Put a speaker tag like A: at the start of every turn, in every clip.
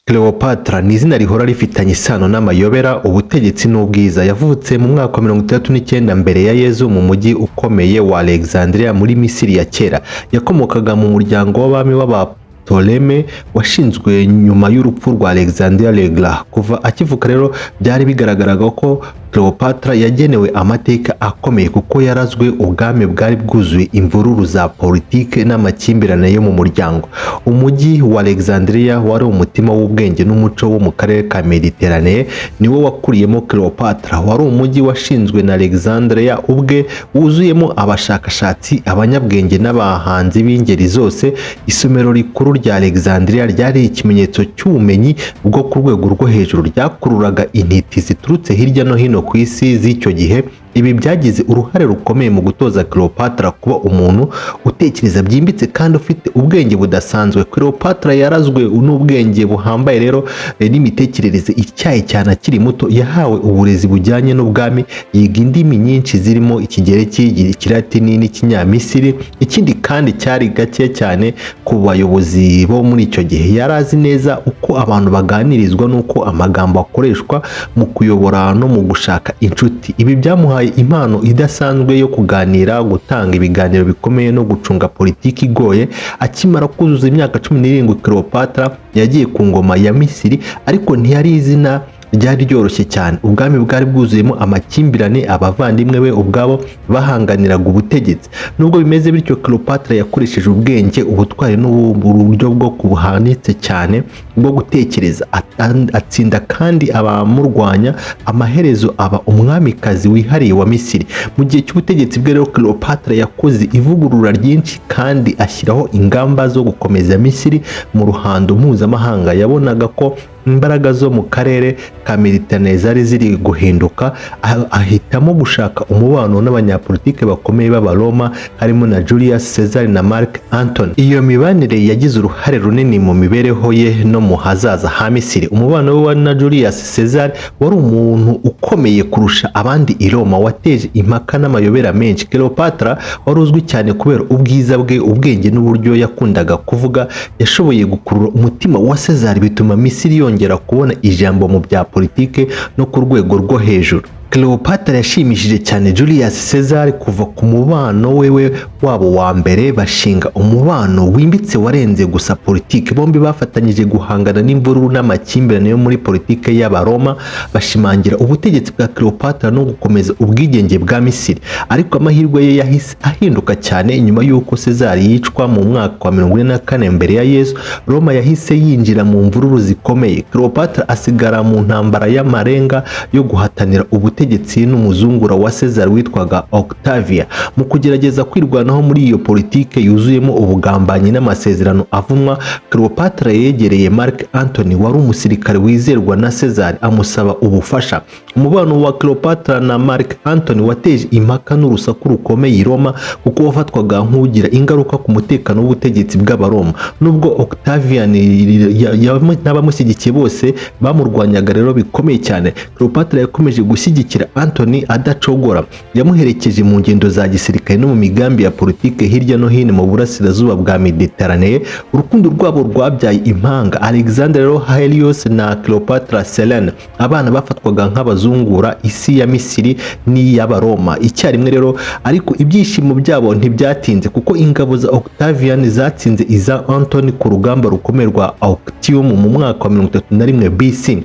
A: Cleopatra ni izina rihora rifitanye isano n'amayobera, ubutegetsi n'ubwiza. Yavutse mu mwaka wa 39 mbere ya Yezu mu mujyi ukomeye wa Alexandria muri Misiri ya kera. Yakomokaga mu muryango w'abami w'Abaptolemy washinzwe nyuma y'urupfu rwa Alexander le Grand. Kuva akivuka rero byari bigaragaraga ko Cleopatra yagenewe amateka akomeye kuko yarazwe ubwami bwari bwuzuye imvururu za politike n'amakimbirane yo mu muryango. Umujyi wa Alexandria wari umutima w'ubwenge n'umuco wo mu karere ka Mediterane, niwo wakuriyemo Cleopatra. Wari umujyi washinzwe na Alexandria ubwe, wuzuyemo abashakashatsi, abanyabwenge n'abahanzi b'ingeri zose. Isomero rikuru rya Alexandria ryari ikimenyetso cy'ubumenyi bwo ku rwego rwo hejuru, ryakururaga intiti ziturutse hirya no hino ku isi z'icyo gihe. Ibi byagize uruhare rukomeye mu gutoza Cleopatra kuba umuntu utekereza byimbitse kandi ufite ubwenge budasanzwe. Cleopatra yarazwe n'ubwenge buhambaye rero n'imitekerereze ityaye cyane akiri muto. Yahawe uburezi bujyanye n'ubwami, yiga indimi nyinshi zirimo Ikigereki, Ikilatini n'Ikinyamisiri. Ikindi kandi cyari gake cyane ku bayobozi bo muri icyo gihe. Yarazi neza uko abantu baganirizwa n'uko amagambo akoreshwa mu kuyobora no mu gushaka inshuti. Ibi byamuhaye impano idasanzwe yo kuganira, gutanga ibiganiro bikomeye no gucunga politiki igoye. Akimara kuzuza imyaka 17, Cleopatra yagiye ku ngoma ya Misiri, ariko ntiyari izina ryari ryoroshye cyane. Ubwami bwari bwuzuyemo amakimbirane, abavandimwe be ubwabo bahanganiraga ubutegetsi. Nubwo bimeze bityo, Cleopatra yakoresheje ubwenge, ubutwari n'uburyo bwo kubuhanitse cyane bwo gutekereza. Atsinda kandi abamurwanya, amaherezo aba umwamikazi wihariye wa Misiri. Mu gihe cy'ubutegetsi bwe rero, Cleopatra yakoze ivugurura ryinshi kandi ashyiraho ingamba zo gukomeza Misiri mu ruhando mpuzamahanga. Yabonaga ko imbaraga zo mu karere ka Mediterane zari ziri guhinduka, ahitamo gushaka umubano n'abanyapolitike bakomeye b'Abaroma harimo na Julius Caesar na Mark Antony. Iyo mibanire yagize uruhare runini mu mibereho ye no mu hazaza ha Misiri. Umubano we na Julius Caesar wari umuntu ukomeye kurusha abandi i Roma, wateje impaka n'amayobera menshi. Cleopatra wari uzwi cyane kubera ubwiza bwe, ubwenge n'uburyo yakundaga kuvuga. Yashoboye gukurura umutima wa Caesar, bituma Misiri yongera kubona ijambo mu bya politike no ku rwego rwo hejuru. Cleopatra yashimishije cyane Julius Caesar kuva ku mubano wewe wabo wa mbere. Bashinga umubano wimbitse warenze gusa politike. Bombi bafatanyije guhangana n'imvururu n'amakimbirane yo muri politike y'Abaroma, bashimangira ubutegetsi bwa Cleopatra no gukomeza ubwigenge bwa Misiri. Ariko amahirwe ye yahise ahinduka cyane nyuma y'uko Caesar yicwa mu mwaka wa 44 mbere ya Yesu. Roma yahise yinjira mu mvururu zikomeye. Cleopatra asigara mu ntambara y'amarenga yo guhatanira ubutegetsi n'umuzungura wa Caesar witwaga Octavia. Mu kugerageza kwirwanaho muri iyo politike yuzuyemo ubugambanyi n'amasezerano avunwa, Cleopatra yegereye Mark Antony, wari umusirikare wizerwa na Caesar, amusaba ubufasha. Umubano wa Cleopatra na Mark Antony wateje impaka n'urusaku rukomeye i Roma, kuko wafatwaga nk'ugira ingaruka ku mutekano w'ubutegetsi bw'Abaroma. Nubwo Octavian n'abamushyigikiye bose bamurwanyaga rero bikomeye cyane, Cleopatra yakomeje gushyigikira Antony adacogora. Yamuherekeje mu ngendo za gisirikare no mu migambi ya politike hirya no hino mu burasirazuba bwa Mediterane. Urukundo rwabo rwabyaye impanga, Alexander Helios na Cleopatra Selene. Abana bafatwaga nk'abazungura isi ya Misiri n'iy'Abaroma icyarimwe rero. Ariko ibyishimo byabo ntibyatinze, kuko ingabo za Octavian zatsinze iza Antony ku rugamba rukomeye rwa Actium mu mwaka wa 31 BC.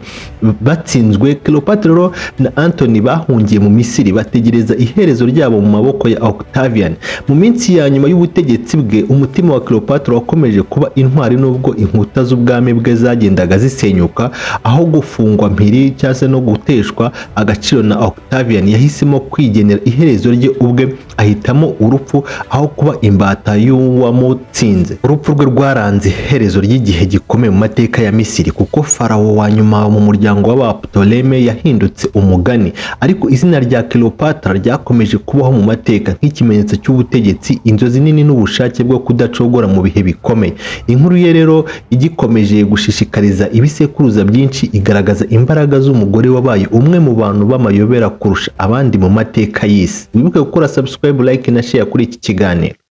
A: Batsinzwe, Cleopatra na Antony bahungiye mu Misiri, bategereza iherezo ryabo mu maboko ya Octavian. Mu minsi ya nyuma y'ubutegetsi bwe, umutima wa Cleopatra wakomeje kuba intwari nubwo inkuta z'ubwami bwe zagendaga zisenyuka. Aho gufungwa mpiri cyangwa se no guteshwa agaciro na Octavian, yahisemo kwigenera iherezo rye ubwe. Ahitamo urupfu aho kuba imbata y'uwamutsinze. Urupfu rwe rwaranze iherezo ry'igihe gikomeye mu mateka ya Misiri, kuko Farawo wa nyuma mu muryango w'Abaptolemy yahindutse umugani. Ariko izina rya Cleopatra ryakomeje kubaho mu mateka nk'ikimenyetso cy'ubutegetsi, inzozi nini n'ubushake bwo kudacogora mu bihe bikomeye. Inkuru ye rero igikomeje gushishikariza ibisekuruza byinshi, igaragaza imbaraga z'umugore wabaye umwe mu bantu b'amayobera kurusha abandi mu mateka y'isi. Wibuke gukora subscribe, like na share kuri iki kiganiro.